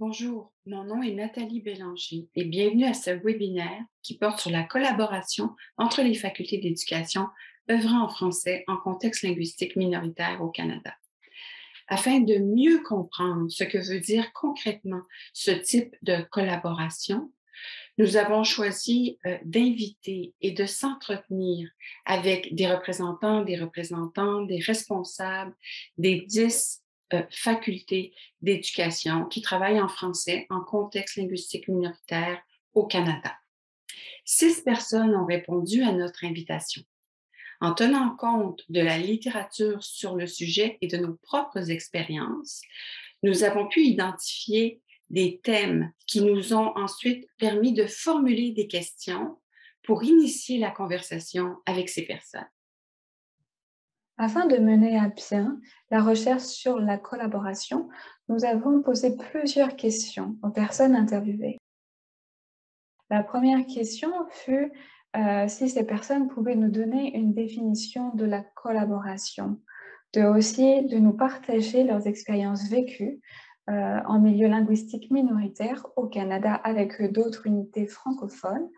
Bonjour, mon nom est Nathalie Bélanger et bienvenue à ce webinaire qui porte sur la collaboration entre les facultés d'éducation œuvrant en français en contexte linguistique minoritaire au Canada. Afin de mieux comprendre ce que veut dire concrètement ce type de collaboration, nous avons choisi d'inviter et de s'entretenir avec des représentants, des responsables des 10 facultés d'éducation qui travaillent en français en contexte linguistique minoritaire au Canada. 6 personnes ont répondu à notre invitation. En tenant compte de la littérature sur le sujet et de nos propres expériences, nous avons pu identifier des thèmes qui nous ont ensuite permis de formuler des questions pour initier la conversation avec ces personnes. Afin de mener à bien la recherche sur la collaboration, nous avons posé plusieurs questions aux personnes interviewées. La première question fut si ces personnes pouvaient nous donner une définition de la collaboration, de nous partager leurs expériences vécues en milieu linguistique minoritaire au Canada avec d'autres unités francophones,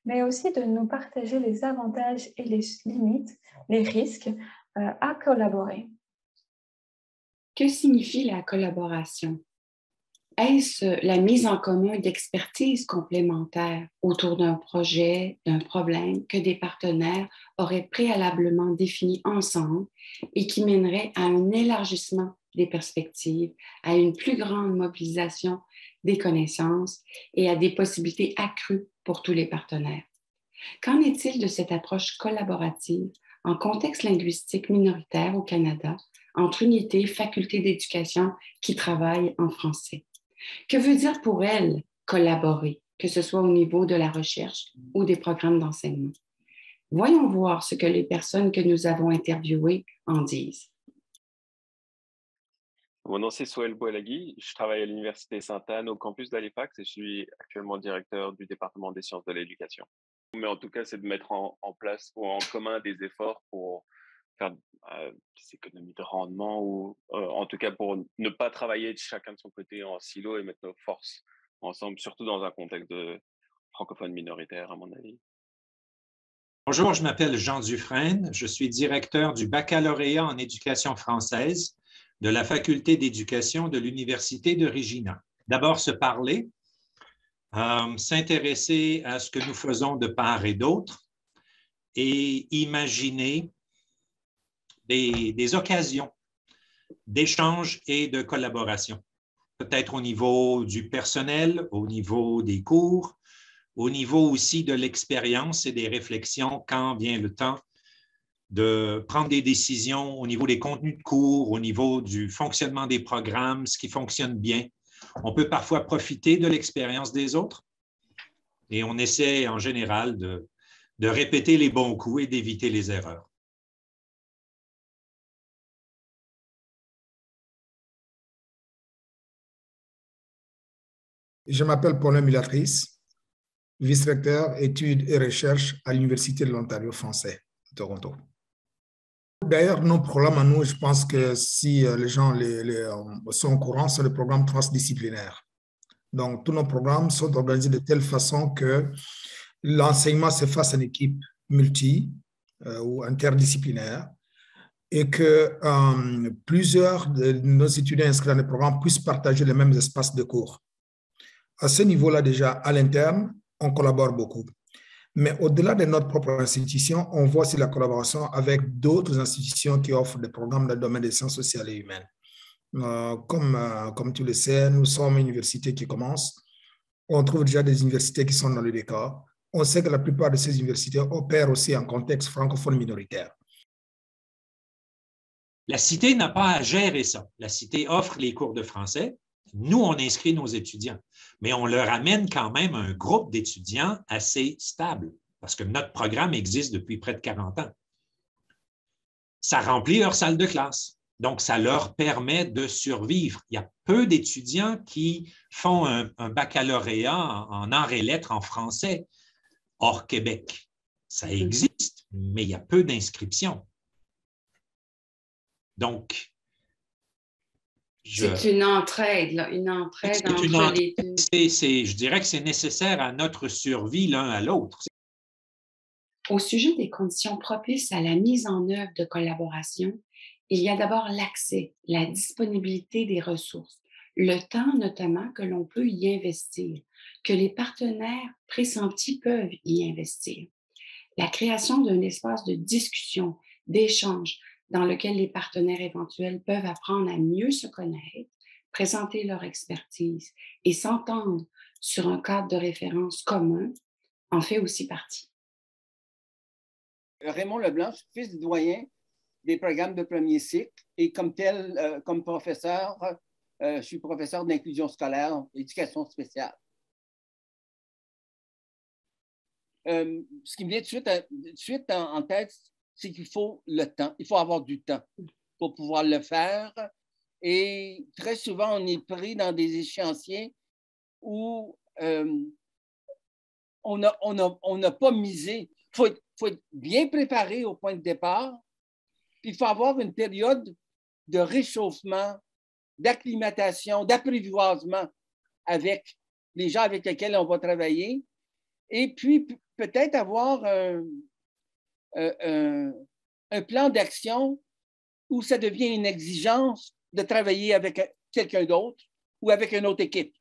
mais aussi de nous partager les avantages et les limites, les risques à collaborer. Que signifie la collaboration? Est-ce la mise en commun d'expertises complémentaires autour d'un projet, d'un problème que des partenaires auraient préalablement défini ensemble et qui mènerait à un élargissement des perspectives, à une plus grande mobilisation des connaissances et à des possibilités accrues pour tous les partenaires? Qu'en est-il de cette approche collaborative en contexte linguistique minoritaire au Canada entre unités, facultés d'éducation qui travaillent en français? Que veut dire pour elle collaborer, que ce soit au niveau de la recherche ou des programmes d'enseignement? Voyons voir ce que les personnes que nous avons interviewées en disent. Mon nom c'est Sohail Bouelagui, je travaille à l'Université Sainte-Anne au campus d'Halifax et je suis actuellement directeur du département des sciences de l'éducation. Mais en tout cas, c'est de mettre en place ou en commun des efforts pour faire des économies de rendement ou en tout cas pour ne pas travailler chacun de son côté en silo et mettre nos forces ensemble, surtout dans un contexte de francophone minoritaire, à mon avis. Bonjour, je m'appelle Jean Dufresne, je suis directeur du baccalauréat en éducation française de la faculté d'éducation de l'Université de Regina. D'abord, se parler, s'intéresser à ce que nous faisons de part et d'autre et imaginer des occasions d'échange et de collaboration, peut-être au niveau du personnel, au niveau des cours, au niveau aussi de l'expérience et des réflexions quand vient le temps de prendre des décisions au niveau des contenus de cours, au niveau du fonctionnement des programmes, ce qui fonctionne bien. On peut parfois profiter de l'expérience des autres et on essaie en général de répéter les bons coups et d'éviter les erreurs. Je m'appelle Paulin Mulatrice, vice-recteur études et recherche à l'Université de l'Ontario français de Toronto. D'ailleurs, nos programmes à nous, je pense que si les gens sont au courant, c'est le programme transdisciplinaire. Donc, tous nos programmes sont organisés de telle façon que l'enseignement se fasse en équipe ou interdisciplinaire et que plusieurs de nos étudiants inscrits dans les programmes puissent partager les mêmes espaces de cours. À ce niveau-là, déjà, à l'interne, on collabore beaucoup. Mais au-delà de notre propre institution, on voit aussi la collaboration avec d'autres institutions qui offrent des programmes dans le domaine des sciences sociales et humaines. Comme tu le sais, nous sommes une université qui commence. On trouve déjà des universités qui sont dans le décor. On sait que la plupart de ces universités opèrent aussi en contexte francophone minoritaire. La Cité n'a pas à gérer ça. La Cité offre les cours de français. Nous, on inscrit nos étudiants, mais on leur amène quand même un groupe d'étudiants assez stable parce que notre programme existe depuis près de 40 ans. Ça remplit leur salle de classe, donc ça leur permet de survivre. Il y a peu d'étudiants qui font un baccalauréat en arts et lettres en français hors Québec. Ça existe, mais il y a peu d'inscriptions. Donc, C'est une entraide, là, une entraide entre les deux. Je dirais que c'est nécessaire à notre survie l'un à l'autre. Au sujet des conditions propices à la mise en œuvre de collaboration, il y a d'abord l'accès, la disponibilité des ressources, le temps notamment que l'on peut y investir, que les partenaires pressentis peuvent y investir. La création d'un espace de discussion, d'échange, dans lequel les partenaires éventuels peuvent apprendre à mieux se connaître, présenter leur expertise et s'entendre sur un cadre de référence commun, en fait aussi partie. Raymond Leblanc, je suis fils du doyen des programmes de premier cycle et comme tel, comme professeur, je suis professeur d'inclusion scolaire, éducation spéciale. Ce qui me vient de suite en tête, c'est qu'il faut le temps. Il faut avoir du temps pour pouvoir le faire. Et très souvent, on est pris dans des échéanciers où on n'a pas misé. Il faut être bien préparé au point de départ. Puis il faut avoir une période de réchauffement, d'acclimatation, d'apprivoisement avec les gens avec lesquels on va travailler. Et puis, peut-être avoir un plan d'action où ça devient une exigence de travailler avec quelqu'un d'autre ou avec une autre équipe.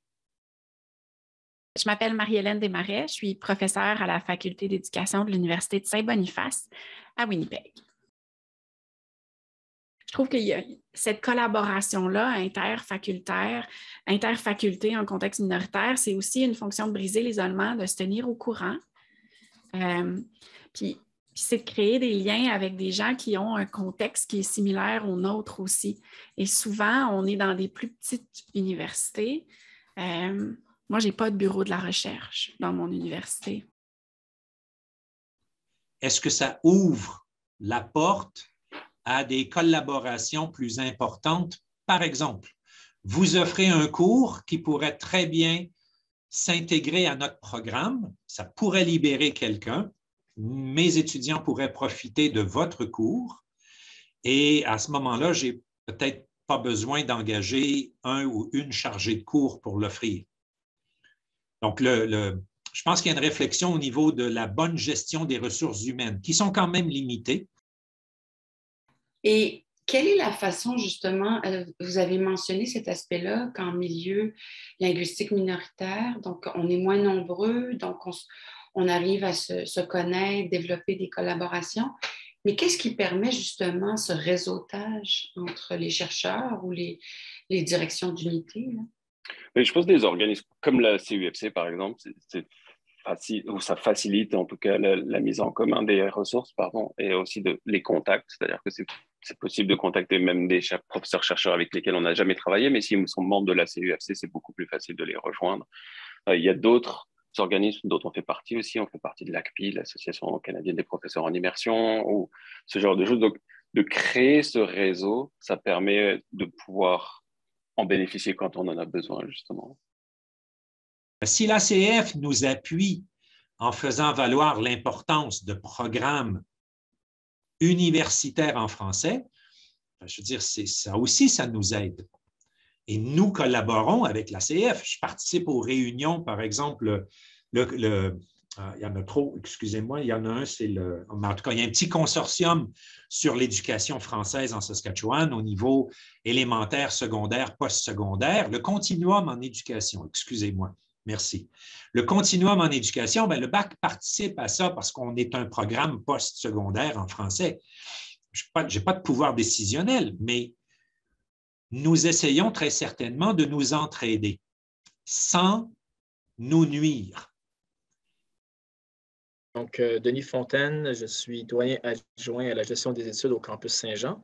Je m'appelle Marie-Hélène Desmarais, je suis professeure à la Faculté d'éducation de l'Université de Saint-Boniface à Winnipeg. Je trouve qu'il y a cette collaboration-là interfaculté en contexte minoritaire, c'est aussi une fonction de briser l'isolement, de se tenir au courant. Puis c'est de créer des liens avec des gens qui ont un contexte qui est similaire au nôtre aussi. Et souvent, on est dans des plus petites universités. Moi, je n'ai pas de bureau de la recherche dans mon université. Est-ce que ça ouvre la porte à des collaborations plus importantes? Par exemple, vous offrez un cours qui pourrait très bien s'intégrer à notre programme, ça pourrait libérer quelqu'un, mes étudiants pourraient profiter de votre cours et à ce moment-là, je n'ai peut-être pas besoin d'engager un ou une chargée de cours pour l'offrir. Donc, je pense qu'il y a une réflexion au niveau de la bonne gestion des ressources humaines qui sont quand même limitées. Et quelle est la façon, justement, vous avez mentionné cet aspect-là, qu'en milieu linguistique minoritaire, donc on est moins nombreux, donc on arrive à se connaître, développer des collaborations. Mais qu'est-ce qui permet justement ce réseautage entre les chercheurs ou les directions d'unité? Je pense que des organismes comme la CUFC, par exemple, ça facilite en tout cas la mise en commun des ressources, et aussi les contacts. C'est-à-dire que c'est possible de contacter même des professeurs-chercheurs avec lesquels on n'a jamais travaillé, mais s'ils sont membres de la CUFC, c'est beaucoup plus facile de les rejoindre. Il y a d'autres organismes dont on fait partie aussi. On fait partie de l'ACPI, l'Association canadienne des professeurs en immersion, ou ce genre de choses. Donc, de créer ce réseau, ça permet de pouvoir en bénéficier quand on en a besoin, justement. Si l'ACF nous appuie en faisant valoir l'importance de programmes universitaires en français, je veux dire, ça aussi, ça nous aide. Et nous collaborons avec l'ACF. Je participe aux réunions, par exemple, il y en a trop, excusez-moi, il y en a un, en tout cas, il y a un petit consortium sur l'éducation française en Saskatchewan au niveau élémentaire, secondaire, postsecondaire, le continuum en éducation, excusez-moi, merci. Le continuum en éducation, le BAC participe à ça parce qu'on est un programme postsecondaire en français. Je n'ai pas de pouvoir décisionnel, mais nous essayons très certainement de nous entraider sans nous nuire. Donc, Denis Fontaine, je suis doyen adjoint à la gestion des études au campus Saint-Jean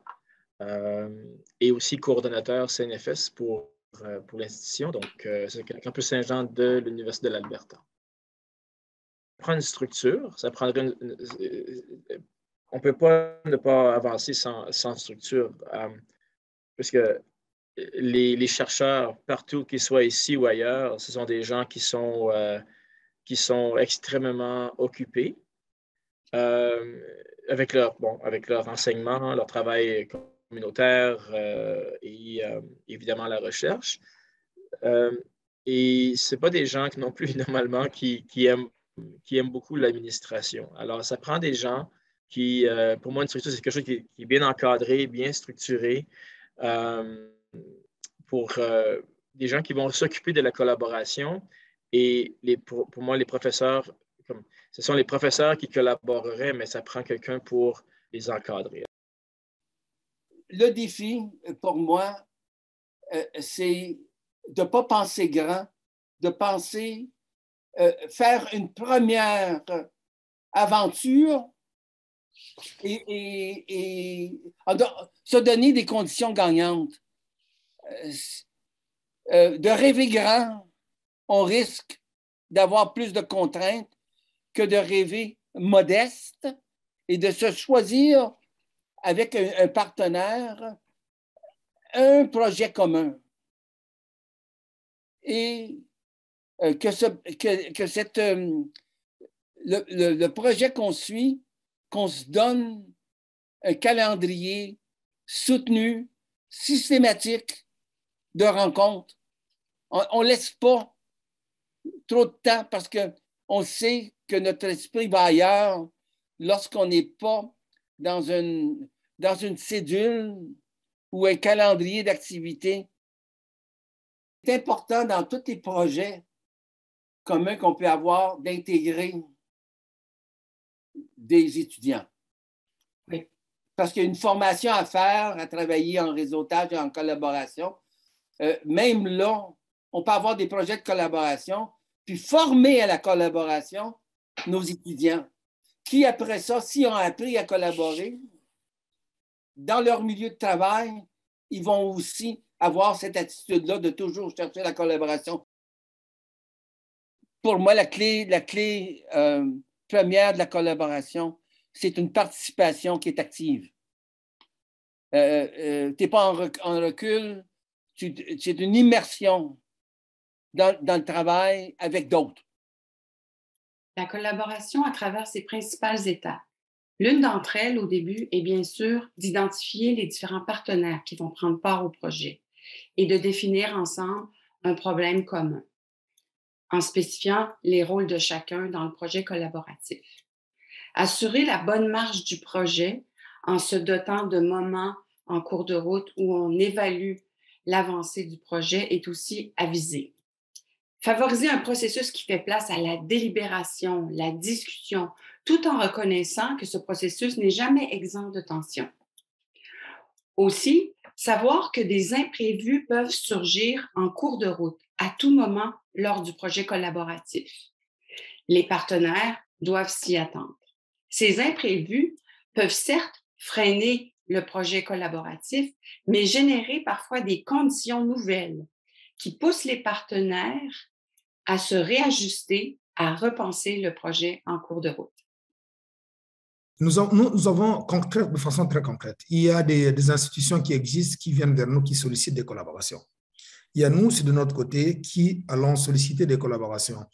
et aussi coordonnateur CNFS pour l'institution. Donc, c'est le campus Saint-Jean de l'Université de l'Alberta. Ça prend une structure, on ne peut pas ne pas avancer sans structure, puisque les chercheurs, partout qu'ils soient ici ou ailleurs, ce sont des gens qui sont extrêmement occupés avec leur enseignement, leur travail comme communautaire et évidemment la recherche. Et ce n'est pas des gens non plus, normalement, qui aiment beaucoup l'administration. Alors, ça prend des gens qui, pour moi, une structure, c'est quelque chose qui est bien encadré, bien structuré, pour des gens qui vont s'occuper de la collaboration. Et pour moi, les professeurs, ce sont les professeurs qui collaboreraient, mais ça prend quelqu'un pour les encadrer. Le défi, pour moi, c'est de ne pas penser grand, de penser faire une première aventure et se donner des conditions gagnantes. De rêver grand, on risque d'avoir plus de contraintes que de rêver modeste et de se choisir avec un partenaire un projet commun. Et le projet qu'on suit, qu'on se donne un calendrier soutenu, systématique de rencontres. On ne laisse pas trop de temps parce qu'on sait que notre esprit va ailleurs lorsqu'on n'est pas dans une cédule ou un calendrier d'activité. C'est important dans tous les projets communs qu'on peut avoir d'intégrer des étudiants. Oui. Parce qu'il y a une formation à faire, à travailler en réseautage et en collaboration. Même là, on peut avoir des projets de collaboration, puis former à la collaboration nos étudiants, qui après ça, s'ils ont appris à collaborer, dans leur milieu de travail, ils vont aussi avoir cette attitude-là de toujours chercher la collaboration. Pour moi, la clé première de la collaboration, c'est une participation qui est active. Tu n'es pas en recul, c'est une immersion dans le travail avec d'autres. La collaboration à travers ses principales étapes. L'une d'entre elles, au début, est bien sûr d'identifier les différents partenaires qui vont prendre part au projet et de définir ensemble un problème commun, en spécifiant les rôles de chacun dans le projet collaboratif. Assurer la bonne marche du projet en se dotant de moments en cours de route où on évalue l'avancée du projet est aussi avisé. Favoriser un processus qui fait place à la délibération, la discussion, tout en reconnaissant que ce processus n'est jamais exempt de tension. Aussi, savoir que des imprévus peuvent surgir en cours de route, à tout moment lors du projet collaboratif. Les partenaires doivent s'y attendre. Ces imprévus peuvent certes freiner le projet collaboratif, mais générer parfois des conditions nouvelles qui poussent les partenaires à se réajuster, à repenser le projet en cours de route. Nous avons de façon très concrète, il y a des institutions qui existent, qui viennent vers nous, qui sollicitent des collaborations. Il y a nous, c'est de notre côté, qui allons solliciter des collaborations,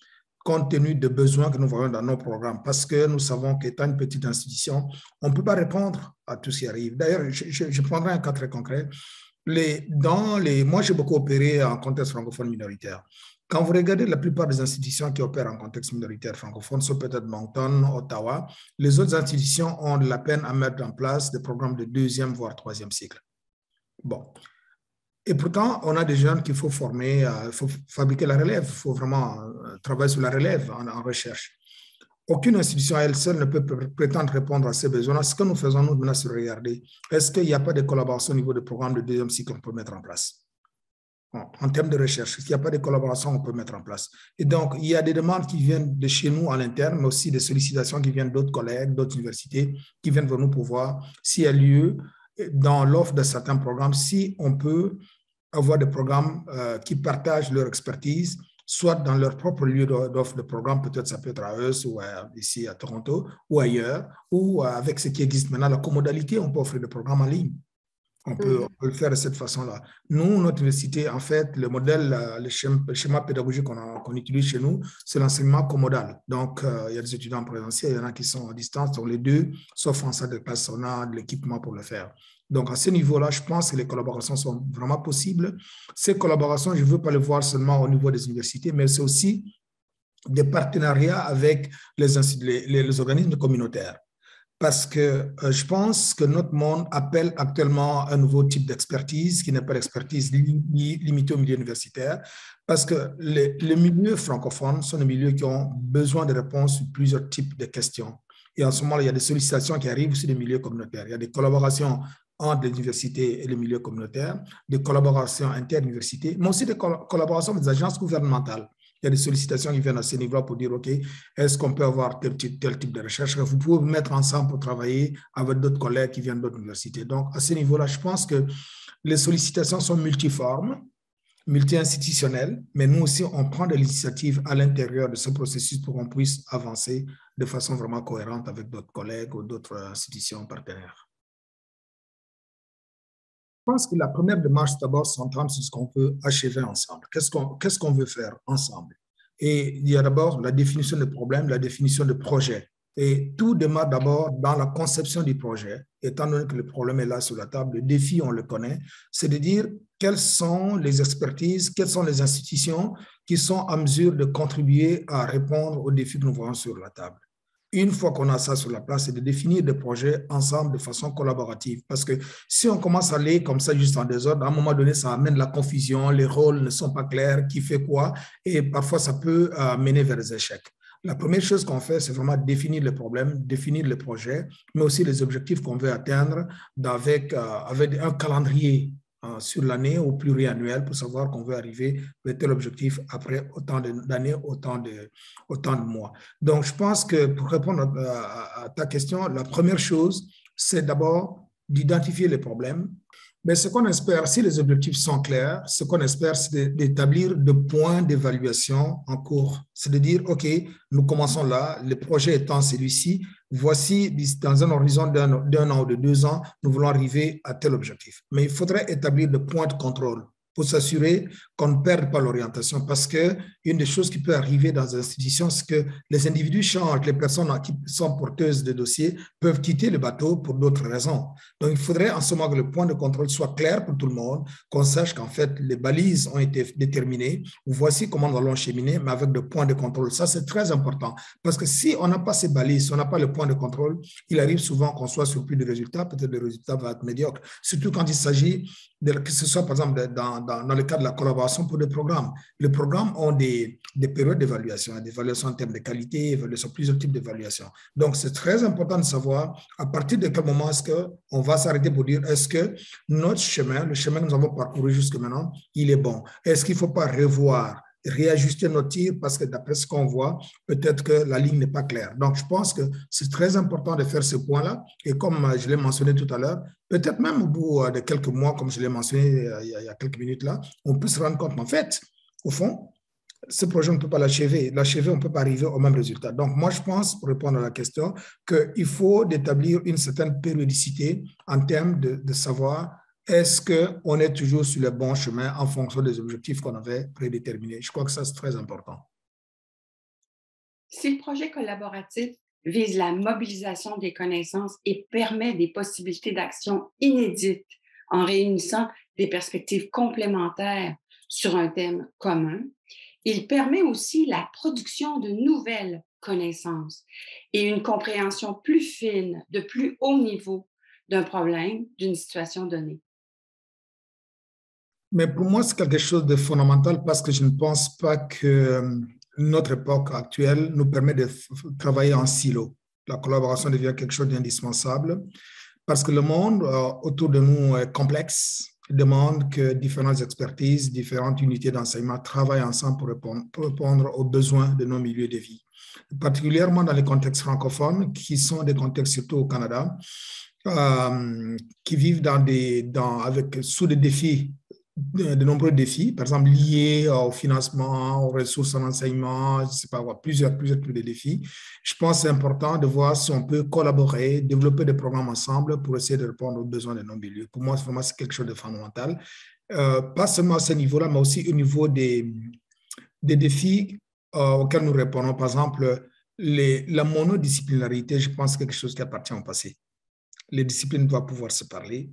compte tenu des besoins que nous voyons dans nos programmes, parce que nous savons qu'étant une petite institution, on ne peut pas répondre à tout ce qui arrive. D'ailleurs, je prendrai un cas très concret. Moi, j'ai beaucoup opéré en contexte francophone minoritaire. Quand vous regardez la plupart des institutions qui opèrent en contexte minoritaire francophone, sauf peut-être Moncton, Ottawa, les autres institutions ont de la peine à mettre en place des programmes de 2e, voire 3e cycle. Bon. Et pourtant, on a des jeunes qu'il faut former, il faut fabriquer la relève, il faut vraiment travailler sur la relève en recherche. Aucune institution à elle seule ne peut prétendre répondre à ces besoins. Ce que nous faisons, nous, maintenant, c'est regarder, est-ce qu'il n'y a pas de collaboration au niveau des programmes de 2e cycle qu'on peut mettre en place? En termes de recherche, s'il n'y a pas de collaboration, on peut mettre en place. Et donc, il y a des demandes qui viennent de chez nous à l'interne, mais aussi des sollicitations qui viennent d'autres collègues, d'autres universités, qui viennent vers nous pour voir s'il y a lieu, dans l'offre de certains programmes, si on peut avoir des programmes qui partagent leur expertise, soit dans leur propre lieu d'offre de programme, peut-être ça peut être à Eus ou ici à Toronto, ou ailleurs, ou avec ce qui existe maintenant, la comodalité, on peut offrir des programmes en ligne. On peut le faire de cette façon-là. Nous, notre université, en fait, le modèle, le schéma pédagogique qu'on utilise chez nous, c'est l'enseignement comodal. Donc, il y a des étudiants en présentiel, il y en a qui sont à distance. Donc, les deux, sauf en salle de classe, on a de l'équipement pour le faire. Donc, à ce niveau-là, je pense que les collaborations sont vraiment possibles. Ces collaborations, je ne veux pas les voir seulement au niveau des universités, mais c'est aussi des partenariats avec les organismes communautaires. Parce que je pense que notre monde appelle actuellement un nouveau type d'expertise qui n'est pas l'expertise limitée au milieu universitaire, parce que les milieux francophones sont des milieux qui ont besoin de réponses sur plusieurs types de questions. Et en ce moment, il y a des sollicitations qui arrivent aussi des milieux communautaires. Il y a des collaborations entre les universités et les milieux communautaires, des collaborations inter-universités, mais aussi des collaborations avec des agences gouvernementales. Il y a des sollicitations qui viennent à ce niveau pour dire, OK, est-ce qu'on peut avoir tel type de recherche? Vous pouvez vous mettre ensemble pour travailler avec d'autres collègues qui viennent d'autres universités. Donc, à ce niveau-là, je pense que les sollicitations sont multiformes, multi-institutionnelles, mais nous aussi, on prend de l'initiative à l'intérieur de ce processus pour qu'on puisse avancer de façon vraiment cohérente avec d'autres collègues ou d'autres institutions partenaires. Je pense que la première démarche, d'abord, s'entendre sur ce qu'on peut achever ensemble. Qu'est-ce qu'on veut faire ensemble? Et il y a d'abord la définition de problème, la définition de projet. Et tout démarre d'abord dans la conception du projet. Étant donné que le problème est là sur la table, le défi, on le connaît, c'est de dire quelles sont les expertises, quelles sont les institutions qui sont en mesure de contribuer à répondre aux défis que nous voyons sur la table. Une fois qu'on a ça sur la place, c'est de définir des projets ensemble de façon collaborative. Parce que si on commence à aller comme ça juste en désordre, à un moment donné, ça amène la confusion, les rôles ne sont pas clairs, qui fait quoi, et parfois ça peut mener vers des échecs. La première chose qu'on fait, c'est vraiment définir les problèmes, définir les projets, mais aussi les objectifs qu'on veut atteindre avec un calendrier sur l'année ou pluriannuel pour savoir qu'on veut arriver à tel objectif après autant d'années, autant de mois. Donc, je pense que pour répondre à ta question, la première chose, c'est d'abord d'identifier les problèmes. Mais ce qu'on espère, si les objectifs sont clairs, ce qu'on espère, c'est d'établir des points d'évaluation en cours. C'est de dire, OK, nous commençons là, le projet étant celui-ci, voici, dans un horizon d'un an ou de 2 ans, nous voulons arriver à tel objectif. Mais il faudrait établir des points de contrôle pour s'assurer qu'on ne perde pas l'orientation. Parce qu'une des choses qui peut arriver dans les institutions, c'est que les individus changent, les personnes qui sont porteuses de dossiers peuvent quitter le bateau pour d'autres raisons. Donc, il faudrait en ce moment que le point de contrôle soit clair pour tout le monde, qu'on sache qu'en fait, les balises ont été déterminées. Voici comment nous allons cheminer, mais avec des points de contrôle. Ça, c'est très important. Parce que si on n'a pas ces balises, si on n'a pas le point de contrôle, il arrive souvent qu'on soit surpris de résultats. Peut-être le résultat va être médiocre. Surtout quand il s'agit que ce soit, par exemple, dans le cadre de la collaboration pour des programmes. Les programmes ont des périodes d'évaluation, des évaluations en termes de qualité, plusieurs types d'évaluations. Donc, c'est très important de savoir à partir de quel moment est-ce qu'on va s'arrêter pour dire est-ce que notre chemin, le chemin que nous avons parcouru jusque maintenant, il est bon? Est-ce qu'il ne faut pas revoir, réajuster notre tir parce que d'après ce qu'on voit, peut-être que la ligne n'est pas claire. Donc, je pense que c'est très important de faire ce point-là. Et comme je l'ai mentionné tout à l'heure, peut-être même au bout de quelques mois, comme je l'ai mentionné il y a quelques minutes là, on peut se rendre compte qu'en fait, au fond, ce projet, on ne peut pas l'achever. L'achever, on ne peut pas arriver au même résultat. Donc, moi, je pense, pour répondre à la question, qu'il faut établir une certaine périodicité en termes de savoir est-ce qu'on est toujours sur le bon chemin en fonction des objectifs qu'on avait prédéterminés. Je crois que ça, c'est très important. Si le projet collaboratif vise la mobilisation des connaissances et permet des possibilités d'action inédites en réunissant des perspectives complémentaires sur un thème commun, il permet aussi la production de nouvelles connaissances et une compréhension plus fine, de plus haut niveau d'un problème, d'une situation donnée. Mais pour moi, c'est quelque chose de fondamental parce que je ne pense pas que notre époque actuelle nous permet de travailler en silo. La collaboration devient quelque chose d'indispensable parce que le monde autour de nous est complexe, demande que différentes expertises, différentes unités d'enseignement travaillent ensemble pour répondre aux besoins de nos milieux de vie. Particulièrement dans les contextes francophones, qui sont des contextes surtout au Canada, qui vivent sous des défis de nombreux défis, par exemple liés au financement, aux ressources en enseignement, je ne sais pas, plusieurs types de défis. Je pense que c'est important de voir si on peut collaborer, développer des programmes ensemble pour essayer de répondre aux besoins de nos milieux. Pour moi, vraiment, c'est quelque chose de fondamental. Pas seulement à ce niveau-là, mais aussi au niveau des défis auxquels nous répondons. Par exemple, la monodisciplinarité, je pense que c'est quelque chose qui appartient au passé. Les disciplines doivent pouvoir se parler.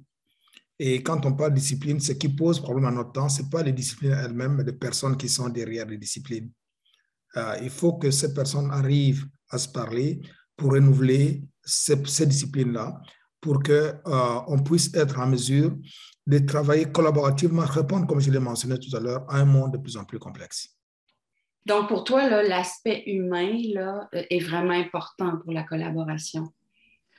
Et quand on parle de discipline, ce qui pose problème à notre temps, ce n'est pas les disciplines elles-mêmes, mais les personnes qui sont derrière les disciplines. Il faut que ces personnes arrivent à se parler pour renouveler ces disciplines-là, pour qu'on puisse être en mesure de travailler collaborativement, répondre, comme je l'ai mentionné tout à l'heure, à un monde de plus en plus complexe. Donc, pour toi, l'aspect humain là, est vraiment important pour la collaboration.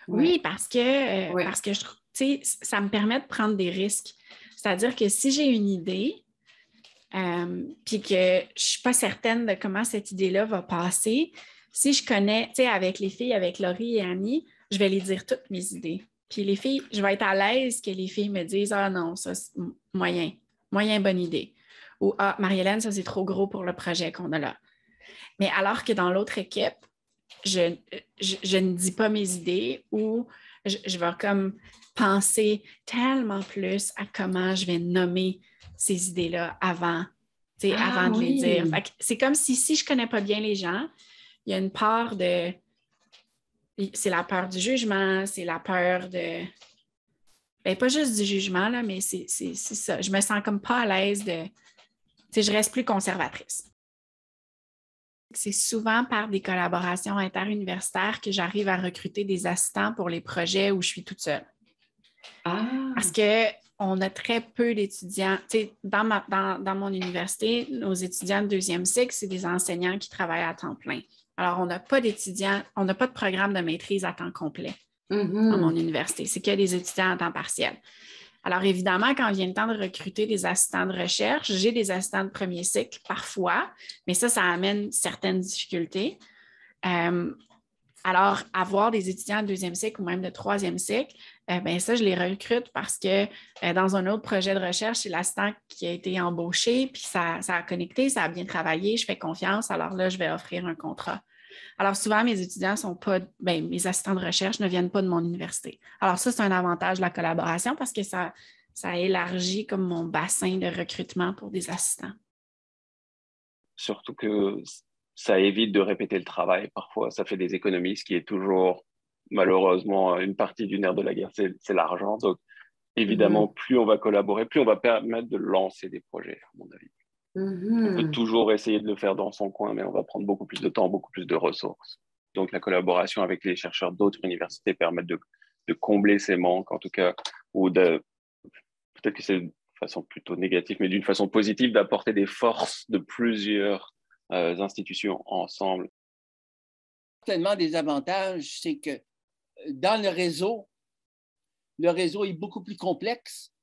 Oui, parce que je trouve, tu sais, ça me permet de prendre des risques. C'est-à-dire que si j'ai une idée, puis que je ne suis pas certaine de comment cette idée-là va passer, si je connais, tu sais, avec les filles, avec Laurie et Annie, je vais les dire toutes mes idées. Puis les filles, je vais être à l'aise que les filles me disent « Ah non, ça, c'est moyen bonne idée. » Ou « Ah, Marie-Hélène, ça, c'est trop gros pour le projet qu'on a là. » Mais alors que dans l'autre équipe, je ne dis pas mes idées ou je vais comme penser tellement plus à comment je vais nommer ces idées-là avant de les dire. C'est comme si je ne connais pas bien les gens, il y a une part de... C'est la peur du jugement, c'est la peur de... Bien, pas juste du jugement, là, mais c'est ça. Je me sens comme pas à l'aise de... Tu sais, je reste plus conservatrice. C'est souvent par des collaborations interuniversitaires que j'arrive à recruter des assistants pour les projets où je suis toute seule. Parce qu'on a très peu d'étudiants. Tu sais, dans mon université, nos étudiants de deuxième cycle, c'est des enseignants qui travaillent à temps plein. Alors, on n'a pas d'étudiants, on n'a pas de programme de maîtrise à temps complet dans mon université. C'est que des étudiants à temps partiel. Alors, évidemment, quand vient le temps de recruter des assistants de recherche, j'ai des assistants de premier cycle parfois, mais ça amène certaines difficultés. Alors, avoir des étudiants de deuxième cycle ou même de troisième cycle, ça, je les recrute parce que dans un autre projet de recherche, c'est l'assistant qui a été embauché, puis ça a connecté, ça a bien travaillé, je fais confiance, alors là, je vais offrir un contrat. Alors, souvent, mes étudiants sont pas, mes assistants de recherche ne viennent pas de mon université. Alors, ça, c'est un avantage de la collaboration parce que ça élargit comme mon bassin de recrutement pour des assistants. Surtout que ça évite de répéter le travail. Parfois, ça fait des économies, ce qui est toujours, malheureusement, une partie du nerf de la guerre, c'est l'argent. Donc, évidemment, plus on va collaborer, plus on va permettre de lancer des projets, à mon avis. On peut toujours essayer de le faire dans son coin, mais on va prendre beaucoup plus de temps, beaucoup plus de ressources. Donc, la collaboration avec les chercheurs d'autres universités permet de combler ces manques, en tout cas, ou peut-être que c'est de façon plutôt négative, mais d'une façon positive, d'apporter des forces de plusieurs institutions ensemble. Tellement des avantages, c'est que dans le réseau est beaucoup plus complexe.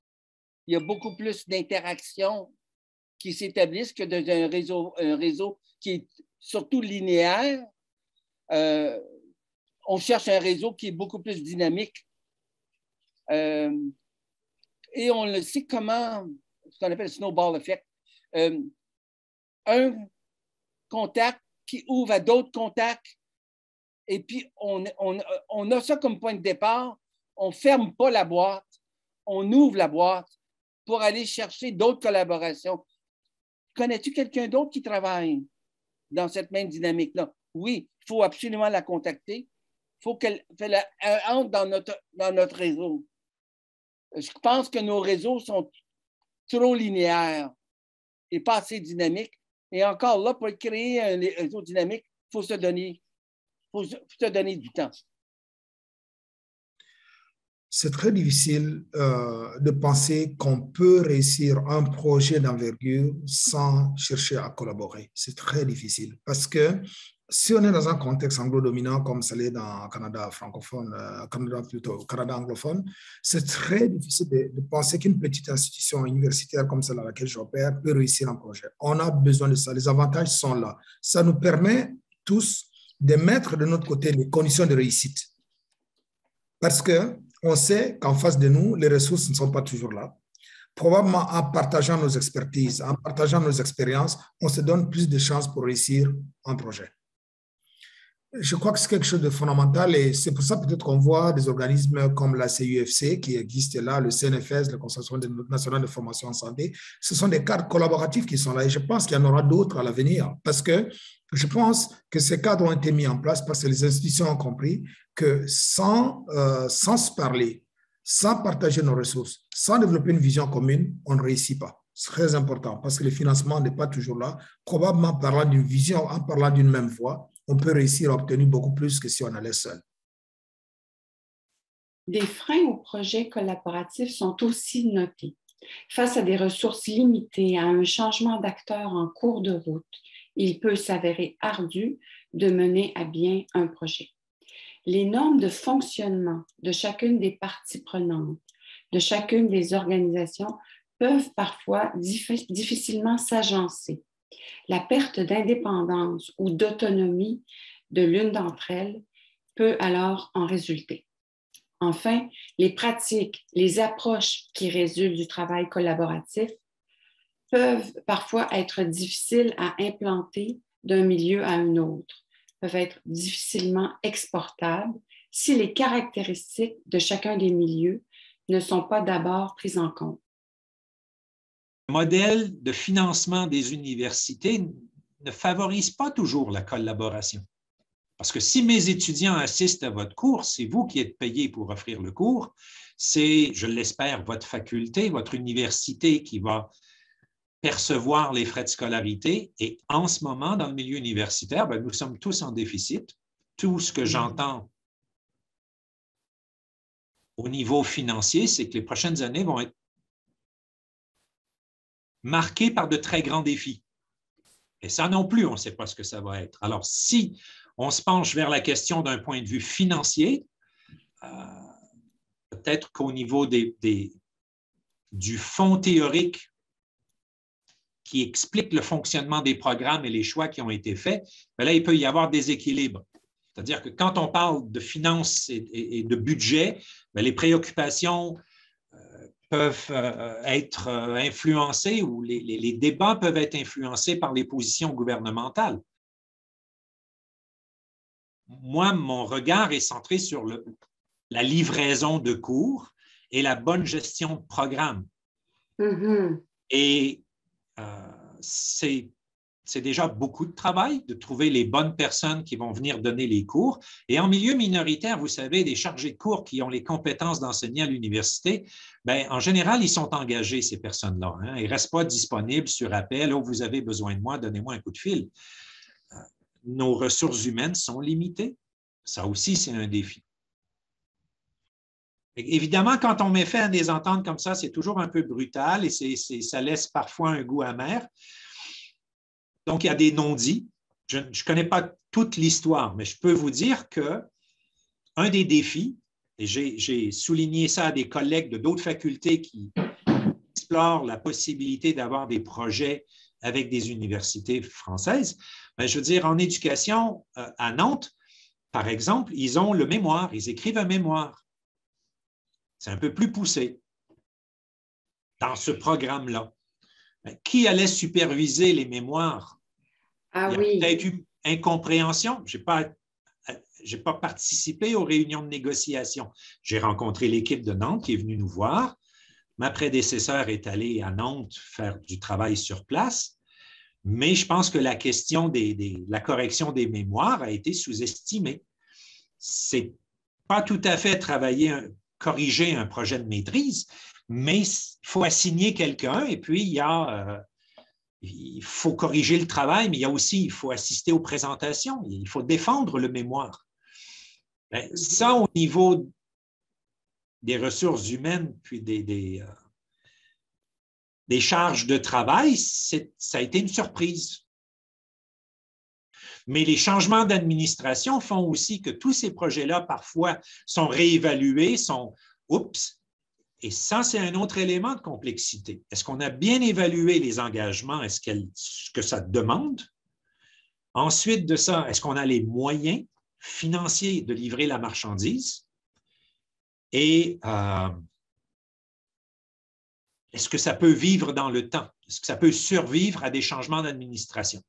Il y a beaucoup plus d'interactions qui s'établissent que dans un réseau qui est surtout linéaire. On cherche un réseau qui est beaucoup plus dynamique. Et on le sait comment, ce qu'on appelle le snowball effect. Un contact qui ouvre à d'autres contacts, et puis on a ça comme point de départ. On ne ferme pas la boîte, on ouvre la boîte pour aller chercher d'autres collaborations. Connais-tu quelqu'un d'autre qui travaille dans cette même dynamique-là? Oui, il faut absolument la contacter. Il faut qu'elle entre dans notre réseau. Je pense que nos réseaux sont trop linéaires et pas assez dynamiques. Et encore là, pour créer un réseau dynamique, il faut se donner du temps. C'est très difficile de penser qu'on peut réussir un projet d'envergure sans chercher à collaborer. C'est très difficile parce que si on est dans un contexte anglo-dominant comme ça l'est dans le Canada francophone, Canada anglophone, c'est très difficile de penser qu'une petite institution universitaire comme celle à laquelle j'opère peut réussir un projet. On a besoin de ça. Les avantages sont là. Ça nous permet tous de mettre de notre côté les conditions de réussite. Parce qu'on sait qu'en face de nous, les ressources ne sont pas toujours là. Probablement en partageant nos expertises, en partageant nos expériences, on se donne plus de chances pour réussir un projet. Je crois que c'est quelque chose de fondamental et c'est pour ça peut-être qu'on voit des organismes comme la CUFC qui existe là, le CNFS, le Conseil national de formation en santé. Ce sont des cadres collaboratifs qui sont là et je pense qu'il y en aura d'autres à l'avenir parce que je pense que ces cadres ont été mis en place parce que les institutions ont compris que sans se parler, sans partager nos ressources, sans développer une vision commune, on ne réussit pas. C'est très important parce que le financement n'est pas toujours là. Probablement en parlant d'une vision, en parlant d'une même voie, on peut réussir à obtenir beaucoup plus que si on allait seul. Des freins aux projets collaboratifs sont aussi notés. Face à des ressources limitées, à un changement d'acteur en cours de route, il peut s'avérer ardu de mener à bien un projet. Les normes de fonctionnement de chacune des parties prenantes, de chacune des organisations peuvent parfois difficilement s'agencer. La perte d'indépendance ou d'autonomie de l'une d'entre elles peut alors en résulter. Enfin, les pratiques, les approches qui résultent du travail collaboratif peuvent parfois être difficiles à implanter d'un milieu à un autre, peuvent être difficilement exportables si les caractéristiques de chacun des milieux ne sont pas d'abord prises en compte. Le modèle de financement des universités ne favorise pas toujours la collaboration. Parce que si mes étudiants assistent à votre cours, c'est vous qui êtes payé pour offrir le cours, c'est, je l'espère, votre faculté, votre université qui va percevoir les frais de scolarité. Et en ce moment, dans le milieu universitaire, nous sommes tous en déficit. Tout ce que j'entends au niveau financier, c'est que les prochaines années vont être marquées par de très grands défis. Et ça non plus, on ne sait pas ce que ça va être. Alors, si on se penche vers la question d'un point de vue financier, peut-être qu'au niveau du fond théorique qui explique le fonctionnement des programmes et les choix qui ont été faits, là, il peut y avoir des équilibres. C'est-à-dire que quand on parle de finances et de budget, les préoccupations peuvent être influencées ou les débats peuvent être influencés par les positions gouvernementales. Moi, mon regard est centré sur la livraison de cours et la bonne gestion de programme. Mm-hmm. Et c'est déjà beaucoup de travail de trouver les bonnes personnes qui vont venir donner les cours. Et en milieu minoritaire, vous savez, des chargés de cours qui ont les compétences d'enseigner à l'université, en général, ils sont engagés, ces personnes-là. Hein. Ils ne restent pas disponibles sur appel. « Oh, vous avez besoin de moi, donnez-moi un coup de fil. » Nos ressources humaines sont limitées. Ça aussi, c'est un défi. Évidemment, quand on met fin à des ententes comme ça, c'est toujours un peu brutal et ça laisse parfois un goût amer. Donc, il y a des non-dits. Je ne connais pas toute l'histoire, mais je peux vous dire qu'un des défis, et j'ai souligné ça à des collègues de d'autres facultés qui explorent la possibilité d'avoir des projets avec des universités françaises, je veux dire, en éducation à Nantes, par exemple, ils ont le mémoire, ils écrivent un mémoire. C'est un peu plus poussé dans ce programme-là. Qui allait superviser les mémoires? Ah, il y a oui. peut-être eu incompréhension. Je n'ai pas participé aux réunions de négociation. J'ai rencontré l'équipe de Nantes qui est venue nous voir. Ma prédécesseure est allée à Nantes faire du travail sur place. Mais je pense que la question de la correction des mémoires a été sous-estimée. Ce n'est pas tout à fait corriger un projet de maîtrise, mais il faut assigner quelqu'un et puis il faut corriger le travail, mais il faut assister aux présentations, il faut défendre le mémoire. Ça, au niveau des ressources humaines puis des charges de travail, ça a été une surprise. Mais les changements d'administration font aussi que tous ces projets-là, parfois, sont réévalués, oups. Et ça, c'est un autre élément de complexité. Est-ce qu'on a bien évalué les engagements? Est-ce que ça demande? Ensuite de ça, est-ce qu'on a les moyens financiers de livrer la marchandise? Et Est-ce que ça peut vivre dans le temps? Est-ce que ça peut survivre à des changements d'administration?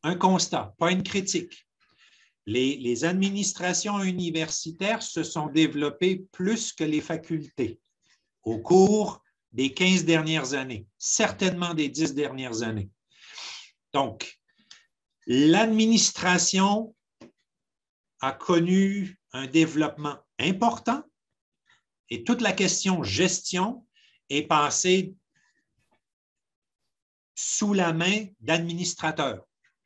Un constat, pas une critique. Les administrations universitaires se sont développées plus que les facultés au cours des 15 dernières années, certainement des 10 dernières années. Donc, l'administration a connu un développement important et toute la question gestion est passée sous la main d'administrateurs.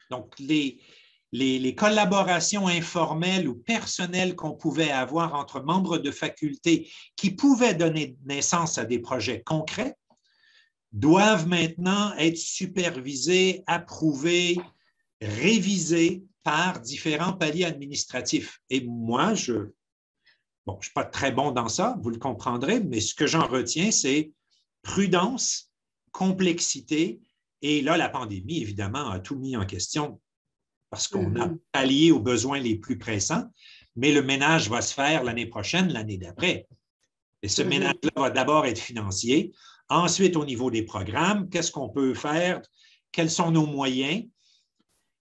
Donc, les collaborations informelles ou personnelles qu'on pouvait avoir entre membres de faculté qui pouvaient donner naissance à des projets concrets doivent maintenant être supervisées, approuvées, révisées par différents paliers administratifs. Et moi, je ne suis pas très bon dans ça, vous le comprendrez, mais ce que j'en retiens, c'est prudence, complexité. Et là, la pandémie, évidemment, a tout mis en question parce qu'on a pallié aux besoins les plus pressants, mais le ménage va se faire l'année prochaine, l'année d'après. Et ce ménage-là va d'abord être financier. Ensuite, au niveau des programmes, qu'est-ce qu'on peut faire? Quels sont nos moyens?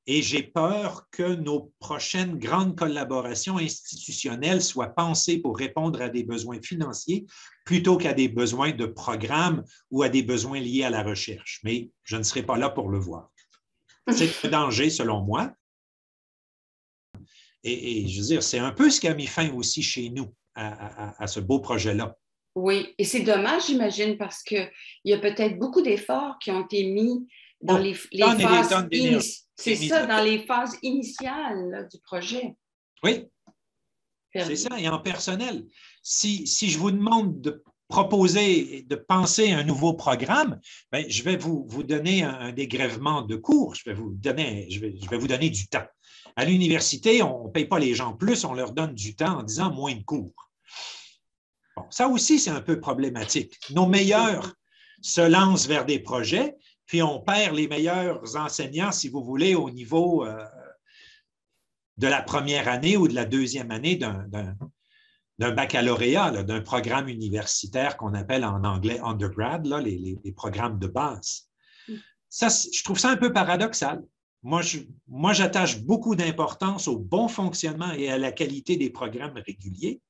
Et j'ai peur que nos prochaines grandes collaborations institutionnelles soient pensées pour répondre à des besoins financiers plutôt qu'à des besoins de programmes ou à des besoins liés à la recherche. Mais je ne serai pas là pour le voir. C'est un danger, selon moi. Et je veux dire, c'est un peu ce qui a mis fin aussi chez nous à ce beau projet-là. Oui, et c'est dommage, j'imagine, parce qu'il y a peut-être beaucoup d'efforts qui ont été mis dans les phases dans les phases initiales là, du projet. Oui, c'est ça, et en personnel. Si je vous demande de proposer, de penser un nouveau programme, bien, je vais vous donner un dégrèvement de cours, je vais vous donner du temps. À l'université, on ne paye pas les gens plus, on leur donne du temps en disant moins de cours. Bon, ça aussi, c'est un peu problématique. Nos meilleurs se lancent vers des projets, puis on perd les meilleurs enseignants, si vous voulez, au niveau de la première année ou de la deuxième année d'un baccalauréat, d'un programme universitaire qu'on appelle en anglais undergrad, là, les programmes de base. Ça, je trouve ça un peu paradoxal. Moi, j'attache beaucoup d'importance au bon fonctionnement et à la qualité des programmes réguliers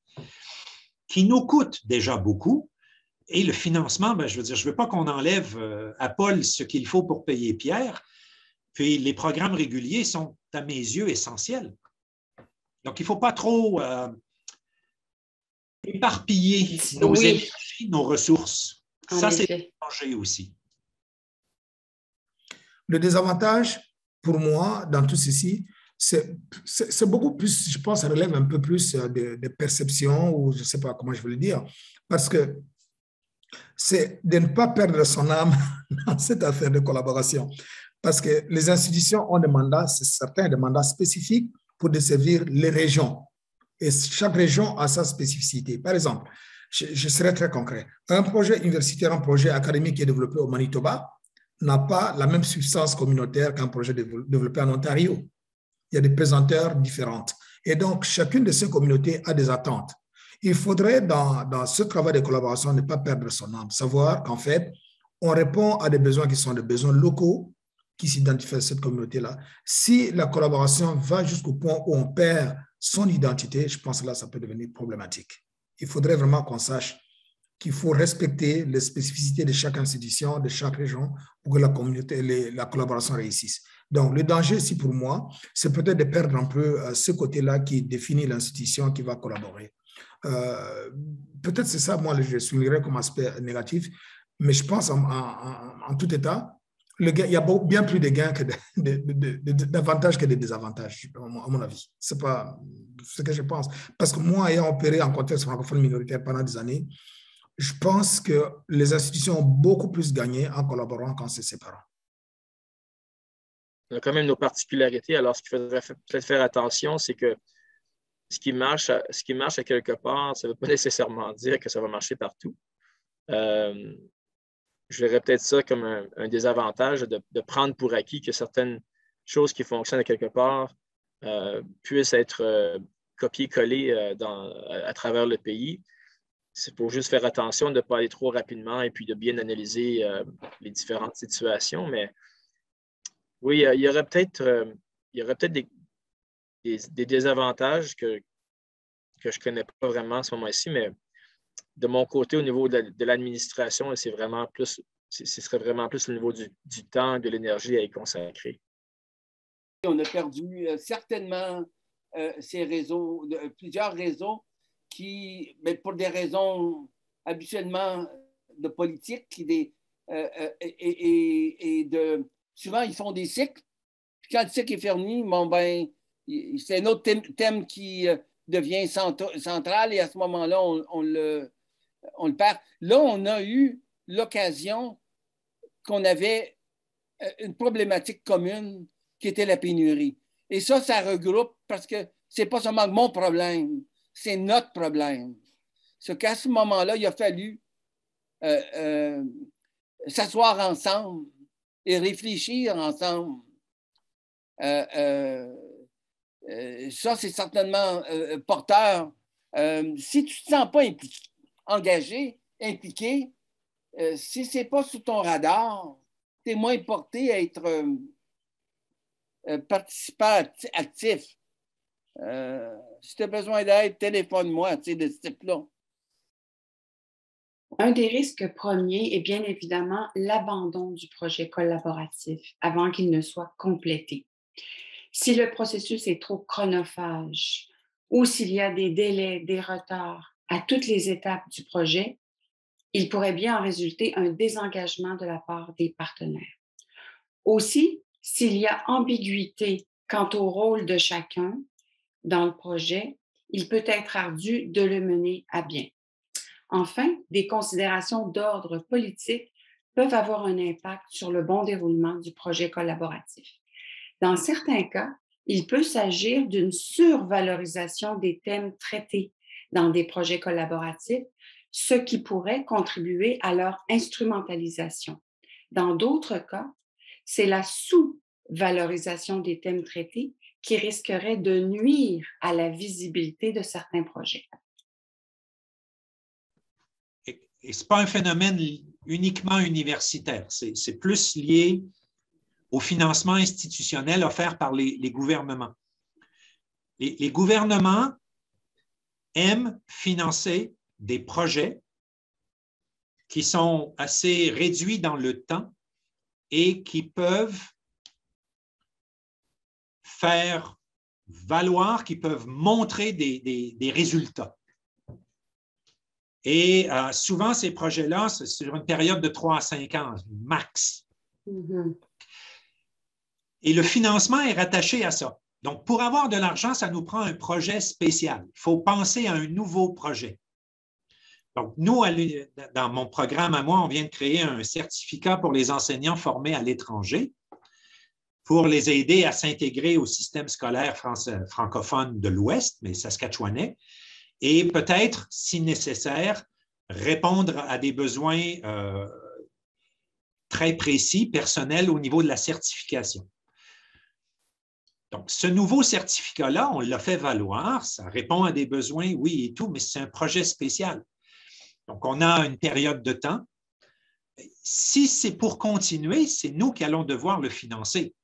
qui nous coûtent déjà beaucoup. Et le financement, bien, je veux dire, je ne veux pas qu'on enlève à Paul ce qu'il faut pour payer Pierre. Puis les programmes réguliers sont, à mes yeux, essentiels. Donc, il ne faut pas trop éparpiller nos énergies, nos ressources. Ça, c'est un danger aussi. Le désavantage, pour moi, dans tout ceci, c'est beaucoup plus, je pense, ça relève un peu plus de perception, ou je ne sais pas comment je veux le dire, parce que c'est de ne pas perdre son âme dans cette affaire de collaboration. Parce que les institutions ont des mandats, c'est certain, des mandats spécifiques pour desservir les régions. Et chaque région a sa spécificité. Par exemple, je serai très concret. Un projet universitaire, un projet académique qui est développé au Manitoba n'a pas la même substance communautaire qu'un projet développé en Ontario. Il y a des pesanteurs différentes. Et donc, chacune de ces communautés a des attentes. Il faudrait, dans ce travail de collaboration, ne pas perdre son âme, savoir qu'en fait, on répond à des besoins qui sont des besoins locaux qui s'identifient à cette communauté-là. Si la collaboration va jusqu'au point où on perd son identité, je pense que là, ça peut devenir problématique. Il faudrait vraiment qu'on sache qu'il faut respecter les spécificités de chaque institution, de chaque région, pour que la communauté, la collaboration réussisse. Donc, le danger ici pour moi, c'est peut-être de perdre un peu ce côté-là qui définit l'institution qui va collaborer. Peut-être c'est ça, moi, je soulignerais comme aspect négatif, mais je pense en tout état, il y a bien plus de gains que d'avantages que de désavantages, à mon avis. C'est pas ce que je pense. Parce que moi, ayant opéré en contexte francophone minoritaire pendant des années, je pense que les institutions ont beaucoup plus gagné en collaborant qu'en se séparant. On a quand même nos particularités. Alors, ce qu'il faudrait peut-être faire attention, c'est que ce qui marche à quelque part, ça ne veut pas nécessairement dire que ça va marcher partout. Je verrais peut-être ça comme un désavantage de prendre pour acquis que certaines choses qui fonctionnent à quelque part puissent être copiées-collées à travers le pays. faut juste faire attention de ne pas aller trop rapidement et puis de bien analyser les différentes situations. Mais oui, il y aurait peut-être des désavantages que je ne connais pas vraiment à ce moment-ci, mais de mon côté, au niveau de l'administration, ce serait vraiment plus au niveau du temps, de l'énergie à y consacrer. On a perdu certainement ces réseaux, plusieurs réseaux qui, mais pour des raisons habituellement de politique, souvent ils font des cycles. Puis quand le cycle est fini, bon, ben, c'est un autre thème qui devient central et à ce moment-là, on le perd. Là, on a eu l'occasion qu'on avait une problématique commune qui était la pénurie. Et ça regroupe parce que c'est pas seulement mon problème, c'est notre problème. Ce qu'à ce moment-là, il a fallu s'asseoir ensemble et réfléchir ensemble. Ça, c'est certainement porteur. Si tu ne te sens pas engagé, impliqué, si ce n'est pas sous ton radar, tu es moins porté à être participant actif. Si tu as besoin d'aide, téléphone-moi, tu sais, de ce type-là. Un des risques premiers est bien évidemment l'abandon du projet collaboratif avant qu'il ne soit complété. Si le processus est trop chronophage ou s'il y a des délais, des retards à toutes les étapes du projet, il pourrait bien en résulter un désengagement de la part des partenaires. Aussi, s'il y a ambiguïté quant au rôle de chacun dans le projet, il peut être ardu de le mener à bien. Enfin, des considérations d'ordre politique peuvent avoir un impact sur le bon déroulement du projet collaboratif. Dans certains cas, il peut s'agir d'une survalorisation des thèmes traités dans des projets collaboratifs, ce qui pourrait contribuer à leur instrumentalisation. Dans d'autres cas, c'est la sous-valorisation des thèmes traités qui risquerait de nuire à la visibilité de certains projets. Et ce n'est pas un phénomène uniquement universitaire, c'est plus lié au financement institutionnel offert par les gouvernements. Les gouvernements aiment financer des projets qui sont assez réduits dans le temps et qui peuvent faire valoir, qui peuvent montrer des résultats. Et souvent, ces projets-là, c'est sur une période de 3 à 5 ans, max. Mm-hmm. Et le financement est rattaché à ça. Donc, pour avoir de l'argent, ça nous prend un projet spécial. Il faut penser à un nouveau projet. Donc, nous, dans mon programme à moi, on vient de créer un certificat pour les enseignants formés à l'étranger pour les aider à s'intégrer au système scolaire francophone de l'Ouest, mais saskatchewanais, et peut-être, si nécessaire, répondre à des besoins très précis, personnels, au niveau de la certification. Donc, ce nouveau certificat-là, on l'a fait valoir, ça répond à des besoins, oui et tout, mais c'est un projet spécial. Donc, on a une période de temps. Si c'est pour continuer, c'est nous qui allons devoir le financer.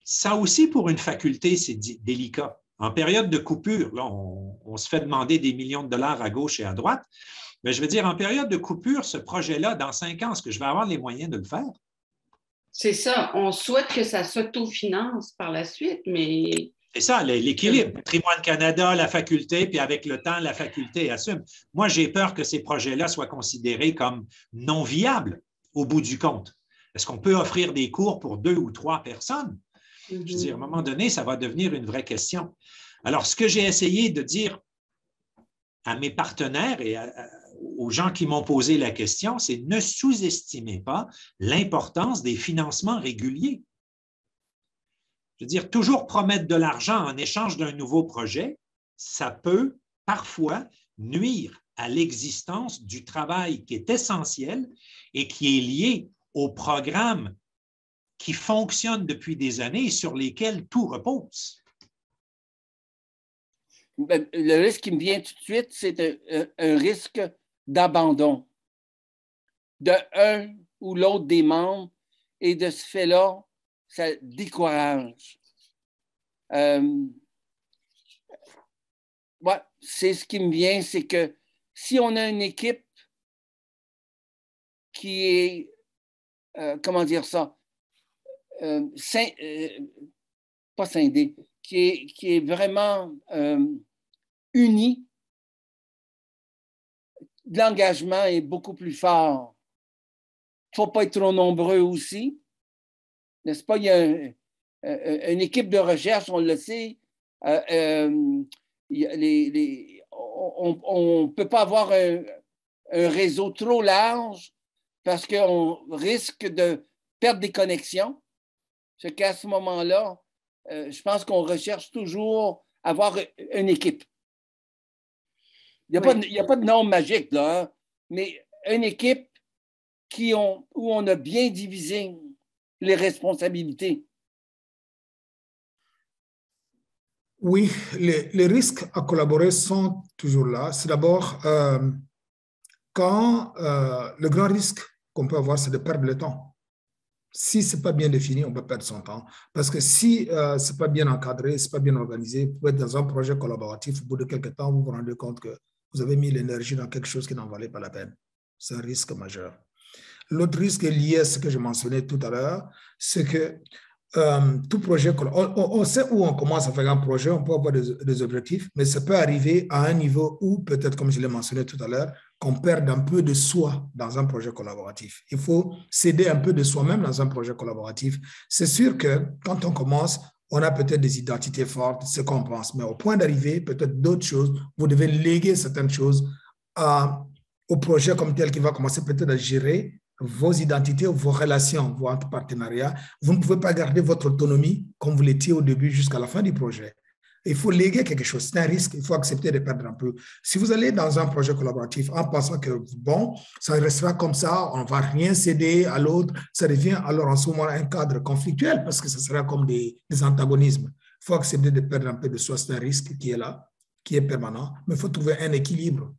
Ça aussi, pour une faculté, c'est délicat. En période de coupure, là, on se fait demander des millions de dollars à gauche et à droite. Mais je veux dire, en période de coupure, ce projet-là, dans 5 ans, est-ce que je vais avoir les moyens de le faire? C'est ça. On souhaite que ça s'autofinance par la suite, mais... C'est ça, l'équilibre. Patrimoine Canada, la faculté, puis avec le temps, la faculté assume. Moi, j'ai peur que ces projets-là soient considérés comme non viables au bout du compte. Est-ce qu'on peut offrir des cours pour 2 ou 3 personnes? Je veux dire, à un moment donné, ça va devenir une vraie question. Alors, ce que j'ai essayé de dire à mes partenaires et aux gens qui m'ont posé la question, c'est ne sous-estimez pas l'importance des financements réguliers. Je veux dire, toujours promettre de l'argent en échange d'un nouveau projet, ça peut parfois nuire à l'existence du travail qui est essentiel et qui est lié au programme qui fonctionne depuis des années et sur lesquels tout repose. le risque qui me vient tout de suite, c'est un risque d'abandon de un ou l'autre des membres, et de ce fait-là, ça décourage. Ouais, c'est ce qui me vient, c'est que si on a une équipe qui est, comment dire ça, pas scindée, qui est vraiment unie, l'engagement est beaucoup plus fort. Il ne faut pas être trop nombreux aussi. N'est-ce pas? Il y a une équipe de recherche, on le sait. On ne peut pas avoir un réseau trop large parce qu'on risque de perdre des connexions. Ce qu'à ce moment-là, je pense qu'on recherche toujours avoir une équipe. Il n'y a pas de norme magique, là, hein, mais une équipe où on a bien divisé les responsabilités. Oui, les risques à collaborer sont toujours là. C'est d'abord quand le grand risque qu'on peut avoir, c'est de perdre le temps. Si ce n'est pas bien défini, on peut perdre son temps. Parce que si ce n'est pas bien encadré, ce n'est pas bien organisé, vous pouvez être dans un projet collaboratif, au bout de quelques temps, vous vous rendez compte que vous avez mis l'énergie dans quelque chose qui n'en valait pas la peine. C'est un risque majeur. L'autre risque est lié à ce que je mentionnais tout à l'heure, c'est que tout projet, on sait où on commence à faire un projet, on peut avoir des objectifs, mais ça peut arriver à un niveau où, peut-être comme je l'ai mentionné tout à l'heure, qu'on perde un peu de soi dans un projet collaboratif. Il faut céder un peu de soi-même dans un projet collaboratif. C'est sûr que quand on commence, on a peut-être des identités fortes, ce qu'on pense, mais au point d'arriver, peut-être d'autres choses, vous devez léguer certaines choses au projet comme tel qui va commencer peut-être à gérer vos identités, vos relations, votre partenariat. Vous ne pouvez pas garder votre autonomie comme vous l'étiez au début jusqu'à la fin du projet. Il faut léguer quelque chose. C'est un risque. Il faut accepter de perdre un peu. Si vous allez dans un projet collaboratif en pensant que, bon, ça restera comme ça, on ne va rien céder à l'autre, ça devient alors en ce moment un cadre conflictuel parce que ça sera comme des antagonismes. Il faut accepter de perdre un peu de soi. C'est un risque qui est là, qui est permanent, mais il faut trouver un équilibre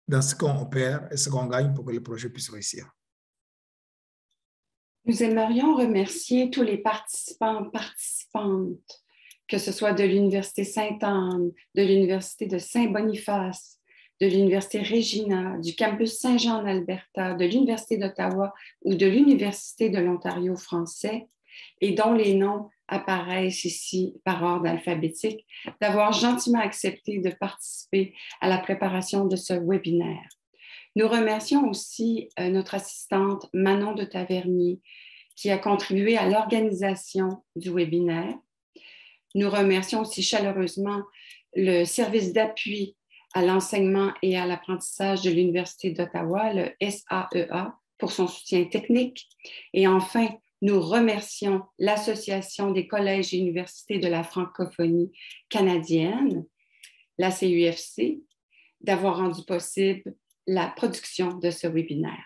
dans ce qu'on perd et ce qu'on gagne pour que le projet puisse réussir. Nous aimerions remercier tous les participants, participantes, que ce soit de l'Université Sainte-Anne, de l'Université de Saint-Boniface, de l'Université Regina, du campus Saint-Jean en Alberta, de l'Université d'Ottawa ou de l'Université de l'Ontario français, et dont les noms apparaissent ici par ordre alphabétique, d'avoir gentiment accepté de participer à la préparation de ce webinaire. Nous remercions aussi notre assistante Manon de Tavernier qui a contribué à l'organisation du webinaire. Nous remercions aussi chaleureusement le service d'appui à l'enseignement et à l'apprentissage de l'Université d'Ottawa, le SAEA, pour son soutien technique. Et enfin, nous remercions l'Association des collèges et universités de la francophonie canadienne, la CUFC, d'avoir rendu possible la production de ce webinaire.